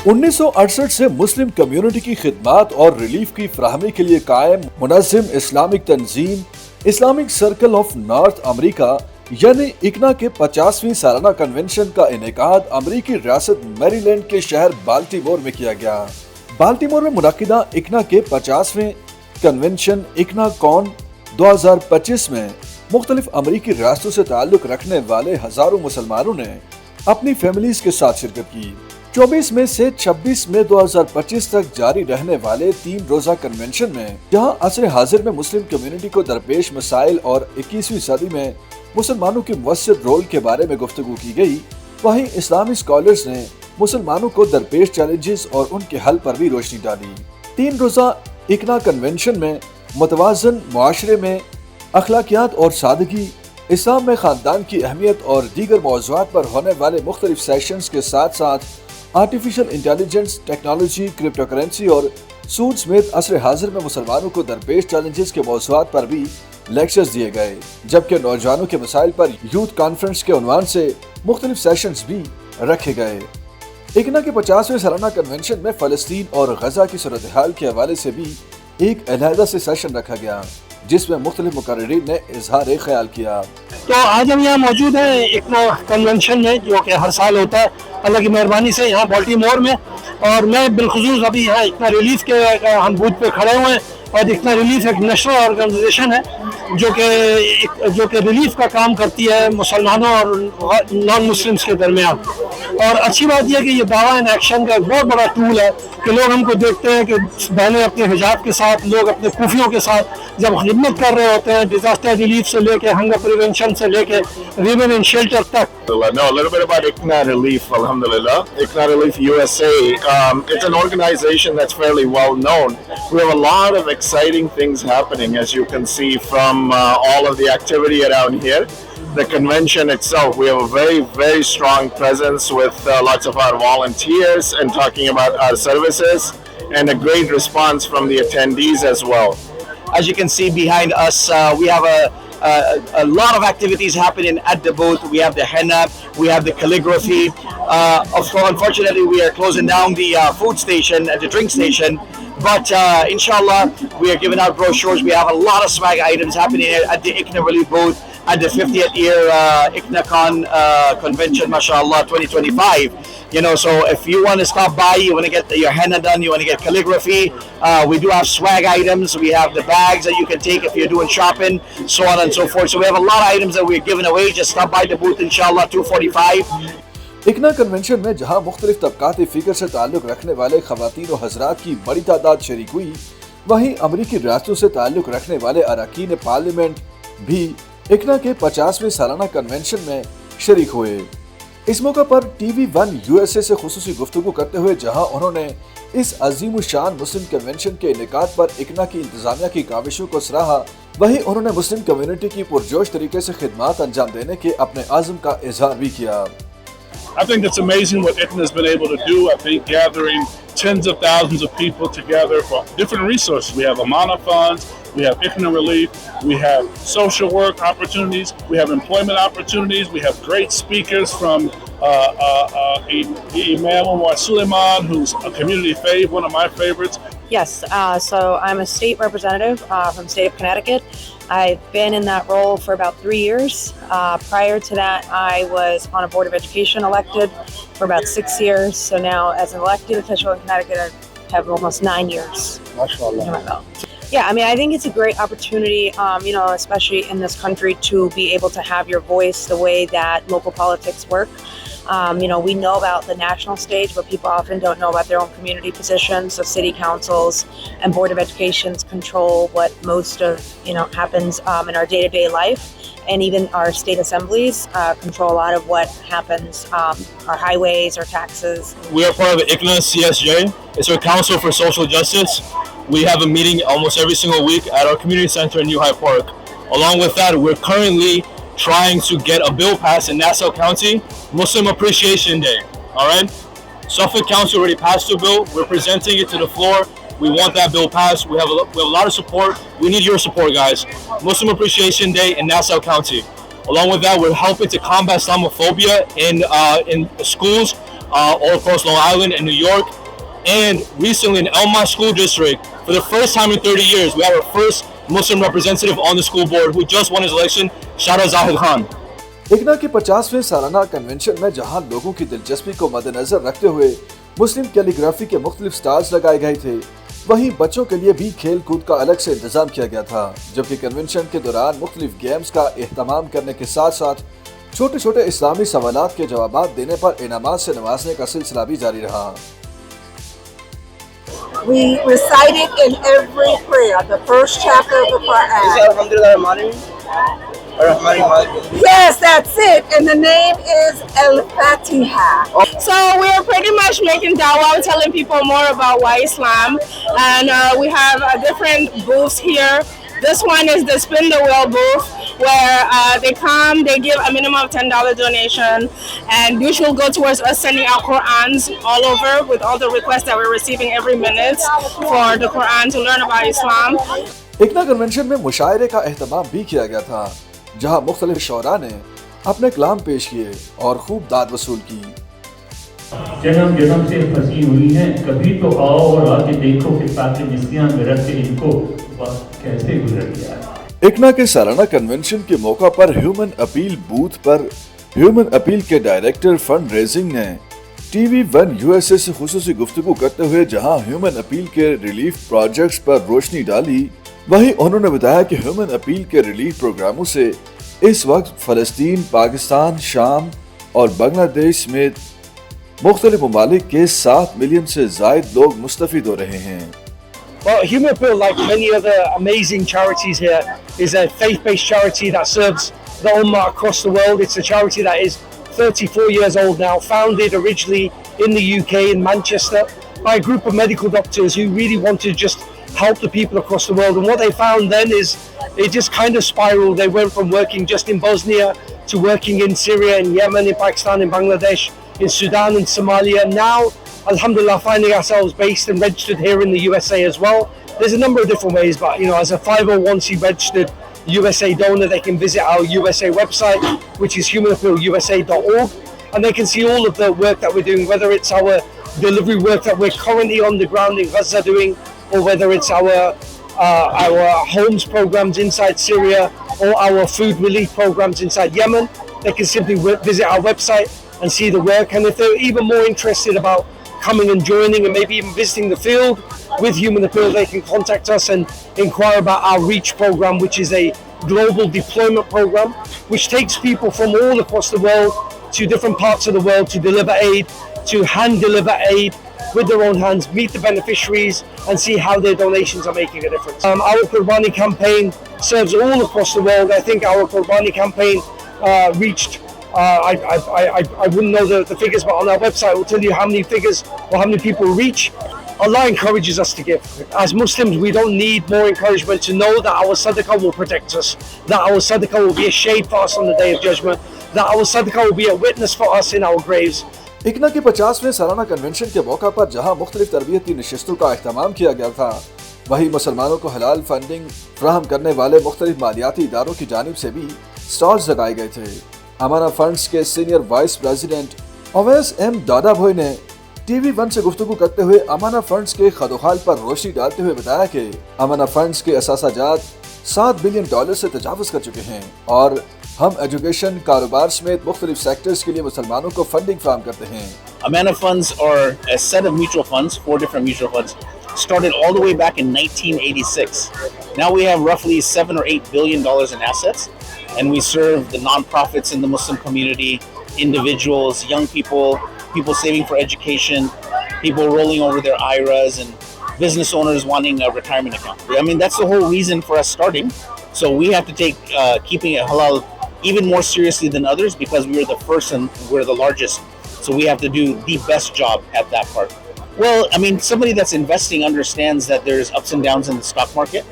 1968 से Muslim community की खिदमत और रिलीफ की फराहमी के लिए कायम मुनज़्ज़िम इस्लामिक तंजीम Islamic circle of North America यानी इकना के 50वीं सालाना कन्वेंशन का इनेकाद अमेरिकी रियासत मैरीलैंड के शहर बाल्टीमोर में किया गया। बाल्टीमोर में मुनक्किदा इकना के 50वें कन्वेंशन इकना कॉन 2025 में मुख्तलिफ अमेरिकी रियासतों से ताल्लुक रखने वाले हजारों मुसलमानों ने अपनी फैमिलीज के साथ शिरकत की। 24 मई से 26 मई 2025 तक जारी रहने वाले 3 रोजा कन्वेंशन में जहां असर हाजिर में मुस्लिम कम्युनिटी को दरपेश मसाइल और 21वीं सदी में मुसलमानों के मुअस्सिर रोल के बारे में गुफ्तगू की गई, वहीं इस्लामी स्कॉलर्स ने मुसलमानों को दरपेश चैलेंजेस और उनके हल पर भी रोशनी डाली। 3 रोजा इकना कन्वेंशन में मुतवाज़न मुआशरे में अखलाकियात और सादगी, इस्लाम में खानदान की अहमियत और दीगर मौज़ूआत पर होने वाले मुख्तलिफ सेशंस के साथ साथ artificial intelligence, technology, crypto currency और सूद समेत असर हाजिर में मुसलमानों को दरपेश चैलेंजेस के मौज़ूआत पर भी लेक्चर्स दिए गए, जबकि नौजवानों के मसाइल पर यूथ कॉन्फ्रेंस के उन्वान से मुख्तलिफ सेशंस भी रखे गए। इकना के 50वें सालाना कन्वेंशन में फ़लस्तीन और गजा की सूरत हाल के हवाले से भी एक अलहदा से सेशन रखा गया, जिसमें मुख्तलिफ मुकर्रिरीन ने इजहार ख्याल किया। तो आज हम यहाँ मौजूद हैं इकना कन्वेंशन में, जो कि हर साल होता है अल्लाह की मेहरबानी से यहाँ बाल्टीमोर में, और मैं बिलखुसूस अभी यहाँ इकना रिलीफ के हम बूथ पे खड़े हुए हैं। और इकना रिलीफ एक नेशनल ऑर्गेनाइजेशन है जो कि रिलीफ का काम करती है मुसलमानों और नॉन मुस्लिम्स के दरमियान। और अच्छी बात यह कि ये दावा इन एक्शन का एक बहुत बड़ा टूल है कि लोग हमको देखते हैं कि बहनें अपने हिजाब के साथ, लोग अपने खुफियों के साथ जब खिदमत कर रहे होते हैं, डिजास्टर रिलीफ से लेके हंगर प्रिवेंशन से लेके रिवन एंड शेल्टर तक। No, a little bit about ICNA Relief, alhamdulillah. ICNA Relief USA, it's an organization that's fairly well known. We have a lot of exciting things happening, as you can see from all of the activity around here. The convention itself, we have a very, very strong presence with lots of our volunteers and talking about our services, and a great response from the attendees as well. As you can see behind us, we have a lot of activities happening at the booth. We have the henna, we have the calligraphy. Unfortunately, we are closing down the food station, the drink station. But inshallah, we are giving out brochures. We have a lot of swag items happening at the ICNA Relief booth at the 50th year ICNACon convention, mashallah, 2025. You know, so if you want to stop by, you want to get your henna done, you want to get calligraphy, we do have swag items. We have the bags that you can take if you're doing shopping, so on and so forth. So we have a lot of items that we're giving away. Just stop by the booth, inshallah, 245. इकना convention में जहां मुख्तलिफ तबकात फ़िक्र से ताल्लुक रखने वाले ख़वातीन और हज़रात की बड़ी तादाद शरीक हुई, वहीं अमरीकी रियासतों से ताल्लुक रखने वाले अरकान पार्लियामेंट भी इकना के 50वें सालाना कन्वेंशन में शरीक हुए। इस मौका पर TV1 USA से खुसूसी गुफ्तगू करते हुए जहां उन्होंने इस अजीम शान मुस्लिम कन्वेंशन के इनेकाद पर इकना की इंतजामिया की काविशों को सराहा, वहीं उन्होंने मुस्लिम कम्युनिटी की पुरजोश तरीके से खिदमत अंजाम देने के अपने आज़म का इजहार भी किया। I think it's amazing what ICNA has been able to do. I think gathering tens of thousands of people together for different resources. We have Amana funds, we have ICNA Relief, we have social work opportunities, we have employment opportunities, we have great speakers from Imam Omar Suleiman, who's a community fave, one of my favorites. Yes, so I'm a state representative from the state of Connecticut. I've been in that role for about 3 years. Prior to that, I was on a board of education elected for about 6 years. So now, as an elected official in Connecticut, I have almost 9 years. MashaAllah. under my belt. Yeah, I mean, I think it's a great opportunity, you know, especially in this country, to be able to have your voice the way that local politics work. You know, we know about the national stage, but people often don't know about their own community positions. So city councils and board of educations control what most of, you know, happens in our day-to-day life. And even our state assemblies control a lot of what happens, our highways, our taxes. We are part of the ICNA CSJ. It's our Council for Social Justice. We have a meeting almost every single week at our community center in New Hyde Park. Along with that, we're currently trying to get a bill passed in Nassau County, Muslim Appreciation Day. All right, Suffolk Council already passed a bill. We're presenting it to the floor. We want that bill passed. We have a lot of support. We need your support, guys. Muslim Appreciation Day in Nassau County. Along with that, we're helping to combat Islamophobia in schools. all across Long Island and New York. And recently in Elma School District, for the first time in 30 years, we have our first Muslim representative on the school board who just won his election, Shara Zahid Khan. इग्ना के 50वें सालाना convention में जहां लोगों की दिलचस्पी को मद्देनजर रखते हुए मुस्लिम कैलीग्राफी के मुख्तलिफ स्टॉल्स लगाए गए थे, वहीं बच्चों के लिए भी खेल कूद का अलग से इंतजाम किया गया था। जबकि कन्वेंशन के दौरान मुख्तलिफ गेम्स का एहतमाम करने के साथ साथ छोटे छोटे इस्लामी सवालात के जवाब देने पर इनामात से नवाजने का सिलसिला भी जारी रहा। We recited in every prayer the first chapter of the Quran. Yes, that's it. And the name is Al-Fatiha. So we're pretty much making dawah, telling people more about why Islam. And we have different booths here. This one is the Spin the Wheel booth, where they come, they give a minimum of $10 donation, and which will go towards us sending out Qurans all over with all the requests that we're receiving every minute for the Quran to learn about Islam. ICNA convention में मुशायरे का एहतमाम भी किया गया था, जहां मुख्तलिफ शोरा ने अपने कलाम पेश किए और खूब दाद वसूल की। जन्म जन्म से फंसी हुई हैं, कभी तो आओ और आके देखो कि ताकि मिस्तियां गरज से इनको वक्त कैसे गुजर गया है। इग्ना के सालाना कन्वेंशन के मौका पर ह्यूमन अपील बूथ पर ह्यूमन अपील के डायरेक्टर फंड रेजिंग ने TV1 USA से खुसूसी गुफ्तगू करते हुए जहां ह्यूमन अपील के रिलीफ प्रोजेक्ट्स पर रोशनी डाली, वहीं उन्होंने बताया कि ह्यूमन अपील के रिलीफ प्रोग्रामों से इस वक्त फलस्तीन, पाकिस्तान, शाम और बांग्लादेश में मुख्तलिफ ममालिक के 7 मिलियन से ज़ायद लोग मुस्तफिद हो रहे हैं। Well, Human Appeal, like many other amazing charities here, is a faith-based charity that serves the Ummah across the world. It's a charity that is 34 years old now, founded originally in the UK, in Manchester, by a group of medical doctors who really wanted to just help the people across the world. And what they found then is it just kind of spiraled. They went from working just in Bosnia to working in Syria, in Yemen, in Pakistan, in Bangladesh, in Sudan and Somalia. Now, alhamdulillah, finding ourselves based and registered here in the USA as well. There's a number of different ways, but as a 501c registered USA donor, they can visit our USA website, which is humanappealusa.org, and they can see all of the work that we're doing, whether it's our delivery work that we're currently on the ground in Gaza doing, or whether it's our homes programs inside Syria, or our food relief programs inside Yemen. They can simply visit our website and see the work. And if they're even more interested about coming and joining and maybe even visiting the field with Human Appeal, they can contact us and inquire about our REACH program, which is a global deployment program, which takes people from all across the world to different parts of the world to deliver aid, to hand deliver aid with their own hands, meet the beneficiaries and see how their donations are making a difference. Our Qurbani campaign serves all across the world. I think our Qurbani campaign reached I wouldn't know the figures, but on our website we'll tell you how many figures or how many people reach. Allah encourages us to give. As Muslims, we don't need more encouragement to know that our sadaqah will protect us, that our sadaqah will be a shade for us on the Day of Judgment, that our sadaqah will be a witness for us in our graves. इग्ना के 50वें सालाना convention के मौका पर जहां मुख्तलिफ तरबियती नशिस्तों का अहतमाम किया गया था, वहीं मुसलमानों को हलाल फंडिंग फ्राहम करने वाले मुख्तलिफ मालियाती इदारों की जानिब से भी स्टॉल्स लगाए गए थे। अमाना फंड्स के senior vice president Awais M Dadabhoy ने TV1 से गुफ्तगू करते हुए अमाना फंड्स के खदोखाल पर रोशनी डालते हुए बताया कि अमाना फंड्स के असासाजात $7 बिलियन से तजावुज़ कर चुके हैं और हम एजुकेशन, कारोबार समेत मुख्तलिफ सेक्टर्स के लिए मुसलमानों को फंडिंग फराहम करते हैं। Amana funds are a set of mutual funds, 4 different mutual funds, started all the way back in 1986. Now we have roughly $7 or $8 billion in assets, and we serve the nonprofits in the Muslim community, individuals, young people, people saving for education, people rolling over their IRAs, and business owners wanting a retirement account. I mean, that's the whole reason for us starting. So we have to take keeping it halal even more seriously than others because we are the first and we're the largest. So we have to do the best job at that part. Well, I mean, somebody that's investing understands that there's ups and downs in the stock market.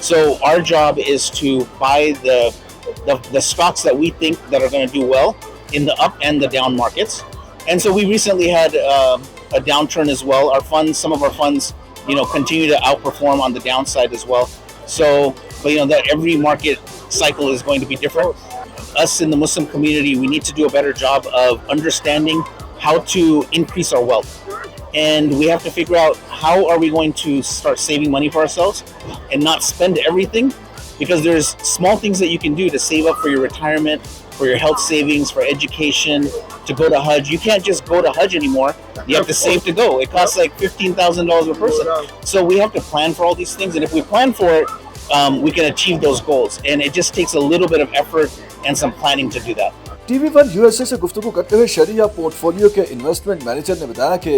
So our job is to buy the stocks that we think that are going to do well in the up and the down markets. And so we recently had a downturn as well. Our funds, some of our funds, continue to outperform on the downside as well. So, but that every market cycle is going to be different. Us in the Muslim community, we need to do a better job of understanding how to increase our wealth. And we have to figure out how are we going to start saving money for ourselves and not spend everything, because there's small things that you can do to save up for your retirement, for your health savings, for education, to go to Hajj. You can't just go to Hajj anymore. You have to save to go. It costs like $15,000 per person. So we have to plan for all these things. And if we plan for it, we can achieve those goals. And it just takes a little bit of effort and some planning to do that. TV1 USA से गुफ्तगू करते हुए शरिया portfolio के investment manager ने बताया कि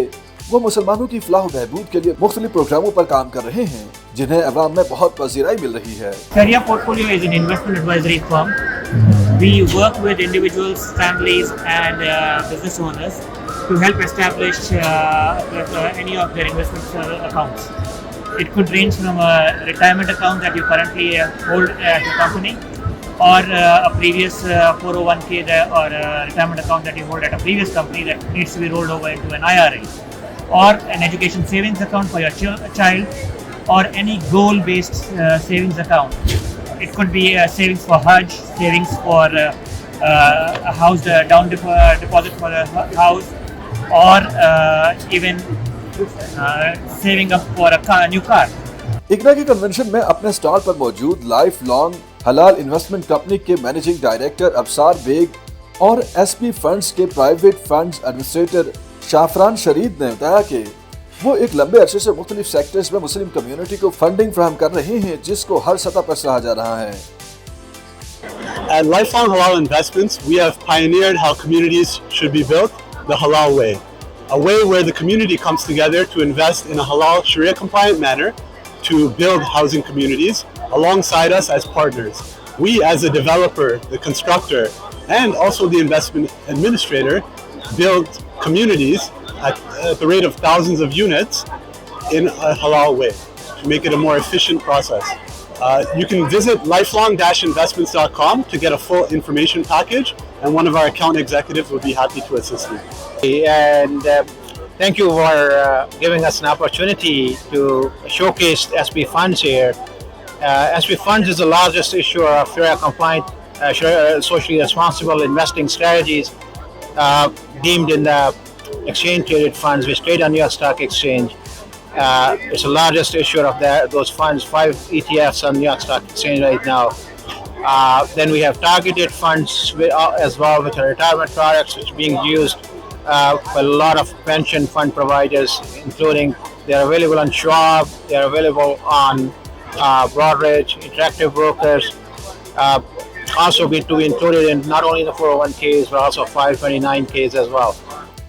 वो मुसलमानों की फलाह बहबूद के लिए मुख्तलिफ प्रोग्रामों पर काम कर रहे हैं जिन्हें अवाम में बहुत पजीराई मिल रही है। Sharia Portfolio is an investment advisory firm. We work with individuals, families and business owners to help establish any of their investment accounts. It could range from a retirement account that you currently hold at your company, or a previous 401k or a retirement account that you hold at a previous company that needs to be rolled over into an IRA, or an education savings account for your child, or any goal-based savings account. It could be savings for Hajj, savings for a house down deposit for a house, or even saving up for a new car. इकना के convention में अपने stall पर मौजूद life long हलाल investment company के managing director अबसार bag और SP funds के private funds administrator शाफरान शरीद ने बताया कि वो एक लंबे अरसे से मुख्तलिफ सेक्टर्स में मुस्लिम कम्युनिटी को फंडिंग फराहम कर रहे हैं जिसको हर सतह पर सराहा जा रहा है। At Lifelong Halal Investments, we have pioneered how communities should be built the halal way, a way where the community comes together to invest in a halal Sharia compliant manner to build housing communities alongside us as partners. We as a developer, the constructor, and also the investment administrator build communities at the rate of thousands of units in a halal way to make it a more efficient process. You can visit lifelong-investments.com to get a full information package, and one of our account executives will be happy to assist you. And thank you for giving us an opportunity to showcase SP Funds here. SP Funds is the largest issuer of Sharia-compliant, socially responsible investing strategies deemed in the exchange-traded funds which trade on New York Stock Exchange. It's the largest issuer of those funds, 5 ETFs on New York Stock Exchange right now. Then we have targeted funds as well, which are retirement products, which are being used by a lot of pension fund providers, including they are available on Schwab, they are available on Broadridge, Interactive Brokers. Also to be included in not only the 401ks but also 529ks as well.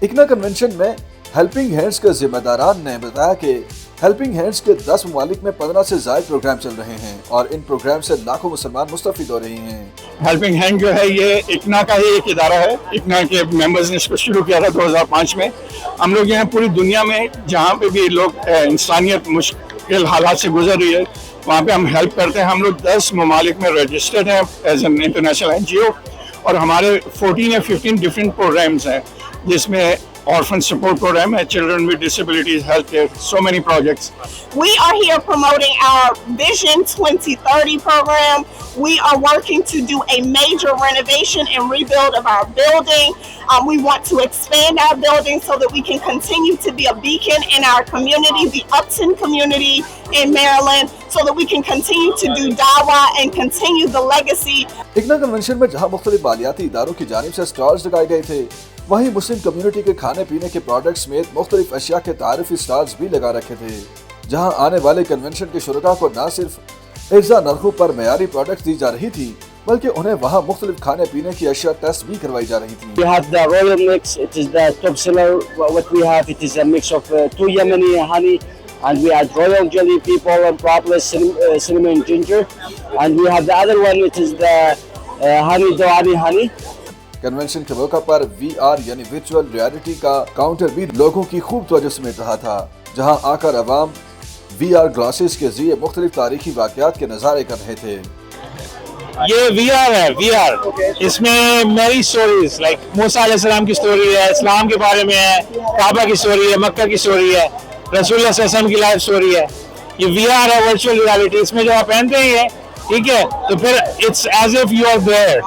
ICNA convention में helping hands के जिम्मेदारान ने बताया कि helping hands के 10 ममालिक में 15 से ज़ायद प्रोग्राम चल रहे हैं और इन प्रोग्राम से लाखों मुसलमान मुस्तफिद हो रहे हैं। हेल्पिंग हैंड जो है ये इकना का ही एक इदारा है। इकना के मेंबर्स ने इसको शुरू किया था 2005 में। हम लोग यहाँ पूरी दुनिया में जहाँ पे भी लोग इंसानियत मुश्किल हालात से गुजर रही है वहाँ पे हम हेल्प करते हैं। हम लोग 10 ममालिक में रजिस्टर्ड हैं एज एन इंटरनेशनल NGO और हमारे 14 या 15 डिफरेंट प्रोग्राम्स हैं जिसमें orphan support program, children with disabilities, healthcare, so many projects. We are here promoting our Vision 2030 program. We are working to do a major renovation and rebuild of our building. We want to expand our building so that we can continue to be a beacon in our community, the Upton community in Maryland, so that we can continue to do dawah and continue the legacy. ICNA convention में जहां मुख्तलिफ मालियाती इदारों की जानिब से stalls लगाए गए थे वहीं मुस्लिम कम्युनिटी के खाने पीने के प्रोडक्ट्स समेत मुख्तलिफ अशिया के तारीफी स्टॉल्स भी लगा रखे थे जहां आने वाले कन्वेंशन के शुरका को न सिर्फ इर्जा नरखों पर मयारी प्रोडक्ट्स दी जा रही थी बल्कि उन्हें वहां मुख्तलिफ खाने पीने की अशिया टेस्ट भी करवाई जा रही थी। We have the royal mix. It is the top seller. What we have, it is a mix of 2 Yemeni honey, and we add royal jelly, people and propolis, cinnamon and ginger, and we have the other one, which is the honey doani honey. Convention के मौका पर VR यानी virtual reality का counter भी लोगों की खूब तवज्जो समेट रहा था जहां आकर अवाम VR ग्लासेस के जरिए मुख्तलिफ तारीखी वाक़यात के नज़ारे कर रहे थे। ये VR है, VR। इसमें मेरी स्टोरीज लाइक मूसा अलैहिस्सलाम की स्टोरी है, इस्लाम के बारे में है, काबा की स्टोरी है, मक्का की स्टोरी है, रसूल सल्लल्लाहु अलैहि वसल्लम की लाइफ स्टोरी है। ये VR है, वर्चुअल रियलिटी। इसमें जो आप पहनते हैं ठीक है तो फिर it's as if you are there.